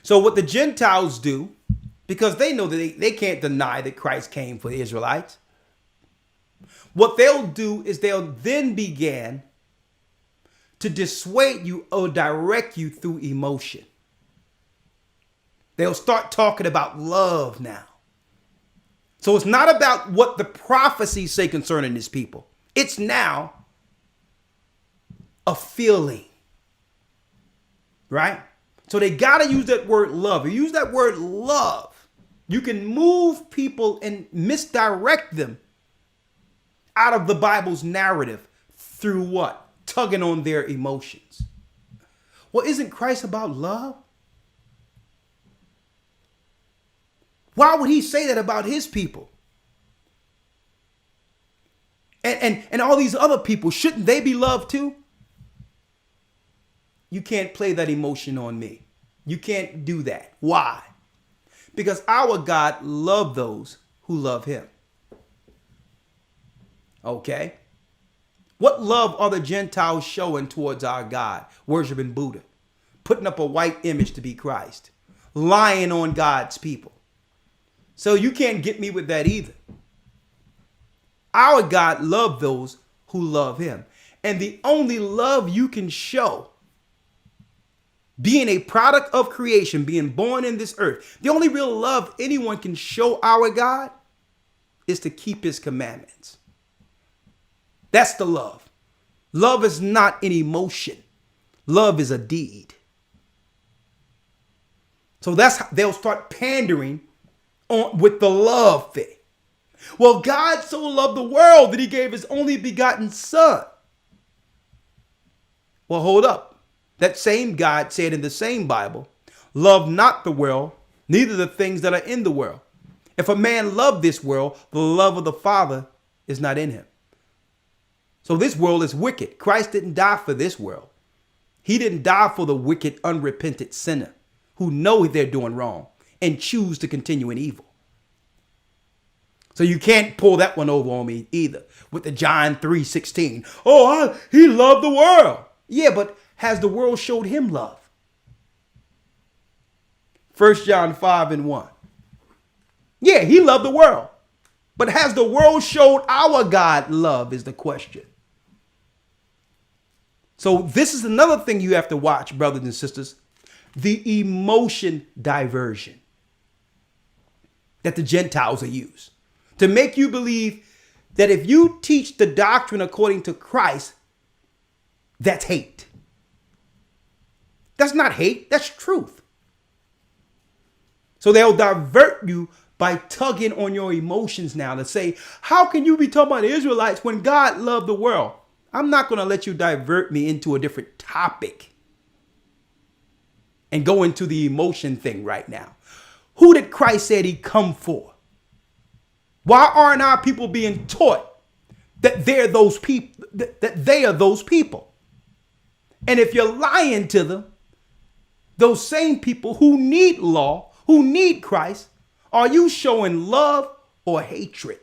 So what the Gentiles do, because they know that they can't deny that Christ came for the Israelites, what they'll do is they'll then begin to dissuade you or direct you through emotion. They'll start talking about love now. So it's not about what the prophecies say concerning this people. It's now a feeling, right? So they got to use that word love. You use that word love, you can move people and misdirect them out of the Bible's narrative through what? Tugging on their emotions. Well, isn't Christ about love? Why would he say that about his people? And all these other people, shouldn't they be loved too? You can't play that emotion on me. You can't do that. Why? Because our God loves those who love him. Okay? What love are the Gentiles showing towards our God? Worshiping Buddha, putting up a white image to be Christ, lying on God's people. So you can't get me with that either. Our God loves those who love him. And the only love you can show, being a product of creation, being born in this earth, the only real love anyone can show our God is to keep his commandments. That's the love. Love is not an emotion. Love is a deed. So that's how they'll start pandering on with the love thing. Well, God so loved the world that he gave his only begotten son. Well, hold up. That same God said in the same Bible, love not the world, neither the things that are in the world. If a man love this world, the love of the Father is not in him. So this world is wicked. Christ didn't die for this world. He didn't die for the wicked, unrepentant sinner who know they're doing wrong and choose to continue in evil. So you can't pull that one over on me either with the John 3:16. He loved the world. Yeah, but has the world showed him love? 1 John 5:1. Yeah, he loved the world. But has the world showed our God love is the question. So this is another thing you have to watch, brothers and sisters. The emotion diversion that the Gentiles are used to make you believe that if you teach the doctrine according to Christ, that's hate. That's not hate, that's truth. So they'll divert you by tugging on your emotions now to say, how can you be talking about the Israelites when God loved the world? I'm not going to let you divert me into a different topic and go into the emotion thing right now. Who did Christ say he come for? Why aren't our people being taught that they're those people, that they are those people? And if you're lying to them, those same people who need law, who need Christ, are you showing love or hatred?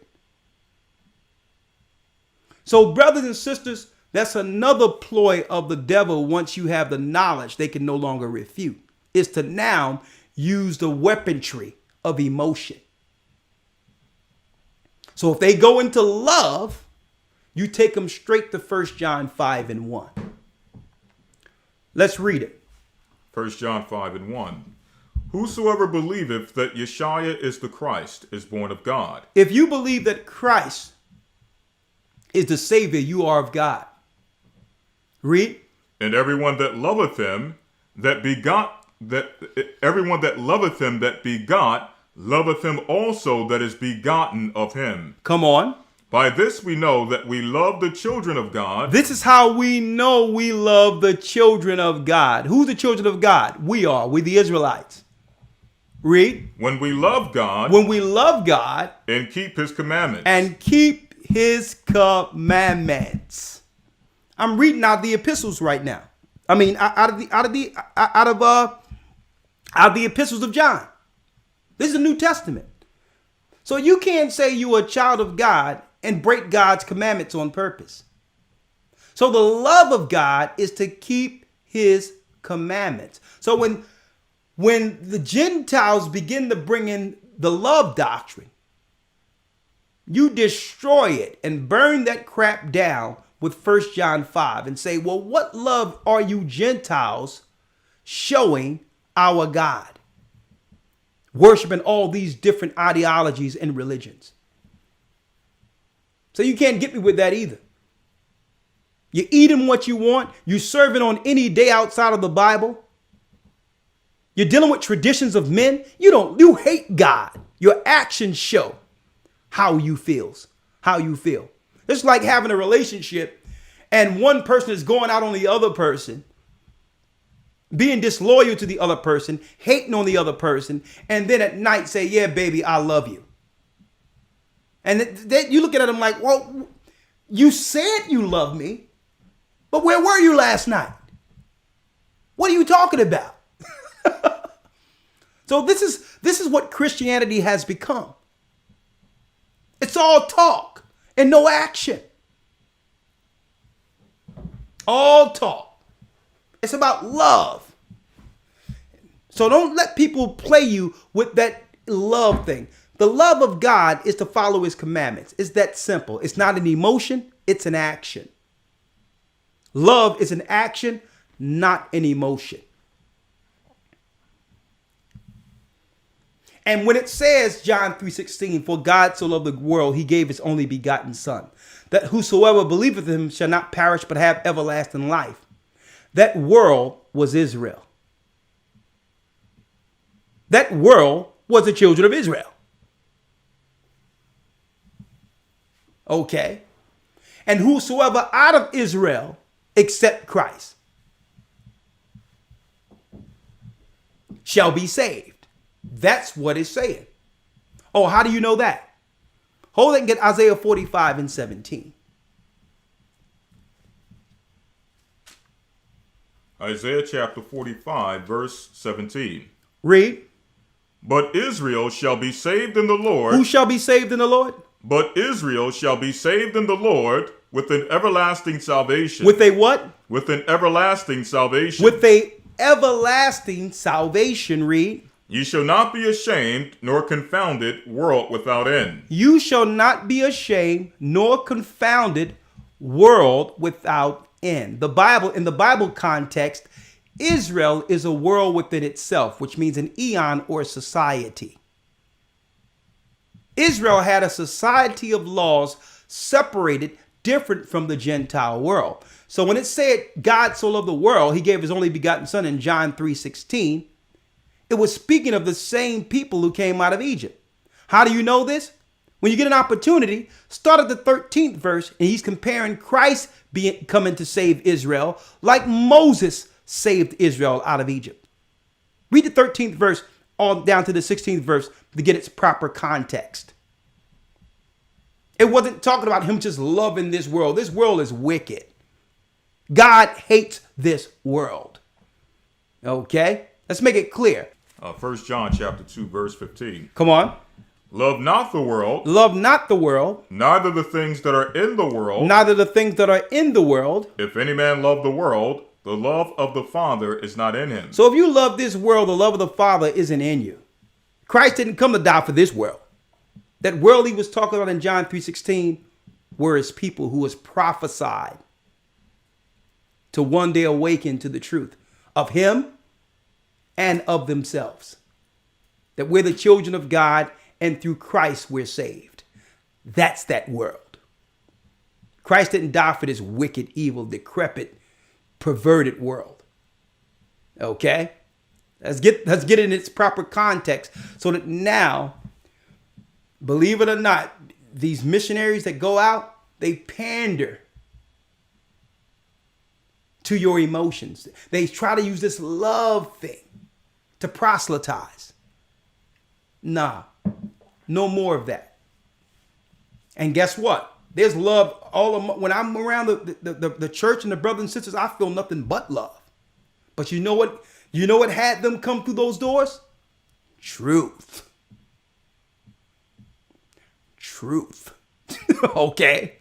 So brothers and sisters, that's another ploy of the devil. Once you have the knowledge they can no longer refute, is to now use the weaponry of emotion. So if they go into love, you take them straight to 1 John 5:1. Let's read it. 1 John 5:1. Whosoever believeth that Yeshua is the Christ is born of God. If you believe that Christ is the Savior, you are of God. Read. And everyone that loveth him that begot, everyone that loveth him that begot, loveth him also that is begotten of him. Come on. By this we know that we love the children of God. This is how we know we love the children of God. Who's the children of God? We are. We the Israelites. Read. When we love God. When we love God. And keep his commandments. And keep his commandments. I'm reading out the epistles right now. I mean, out of the epistles of John. This is the New Testament. So you can't say you are a child of God and break God's commandments on purpose. So the love of God is to keep his commandments. So when when the Gentiles begin to bring in the love doctrine, you destroy it and burn that crap down with 1 John 5 and say, well, what love are you Gentiles showing our God? Worshiping all these different ideologies and religions. So you can't get me with that either. You're eating what you want. You're serving on any day outside of the Bible. You're dealing with traditions of men. You hate God. Your actions show how you feel. It's like having a relationship and one person is going out on the other person, being disloyal to the other person, hating on the other person, and then at night say, yeah, baby, I love you. And then you look at them like, well, you said you love me, but where were you last night? What are you talking about? So this is what Christianity has become. It's all talk and no action. All talk. It's about love. So don't let people play you with that love thing. The love of God is to follow his commandments. It's that simple. It's not an emotion, it's an action. Love is an action, not an emotion. And when it says, John 3:16, for God so loved the world, he gave his only begotten son, that whosoever believeth in him shall not perish, but have everlasting life. That world was Israel. That world was the children of Israel. Okay. And whosoever out of Israel accept Christ shall be saved. That's what it's saying. Oh, how do you know that? Hold it and get Isaiah 45 and 17. Isaiah chapter 45, verse 17. Read. But Israel shall be saved in the Lord. Who shall be saved in the Lord? But Israel shall be saved in the Lord with an everlasting salvation. With a what? With an everlasting salvation. With a everlasting salvation. Read. Ye shall not be ashamed, nor confounded, world without end. You shall not be ashamed, nor confounded, world without end. The Bible, in the Bible context, Israel is a world within itself, which means an eon or society. Israel had a society of laws separated, different from the Gentile world. So when it said God so loved the world, he gave his only begotten son in John 3:16, it was speaking of the same people who came out of Egypt. How do you know this? When you get an opportunity, start at the 13th verse, and he's comparing Christ coming to save Israel like Moses saved Israel out of Egypt. Read the 13th verse all down to the 16th verse to get its proper context. It wasn't talking about him just loving this world. This world is wicked. God hates this world. Okay? Let's make it clear. 1 John chapter 2, verse 15. Come on. Love not the world. Love not the world. Neither the things that are in the world. Neither the things that are in the world. If any man love the world, the love of the Father is not in him. So if you love this world, the love of the Father isn't in you. Christ didn't come to die for this world. That world he was talking about in John 3:16 were his people who was prophesied to one day awaken to the truth of him and of themselves. That we're the children of God and through Christ we're saved. That's that world. Christ didn't die for this wicked, evil, decrepit, perverted world. Okay? Let's get it in its proper context so that now, believe it or not, these missionaries that go out, they pander to your emotions. They try to use this love thing to proselytize. Nah, no more of that. And guess what? There's love when I'm around the church and the brothers and sisters, I feel nothing but love. But you know what? You know what had them come through those doors? Truth. Okay?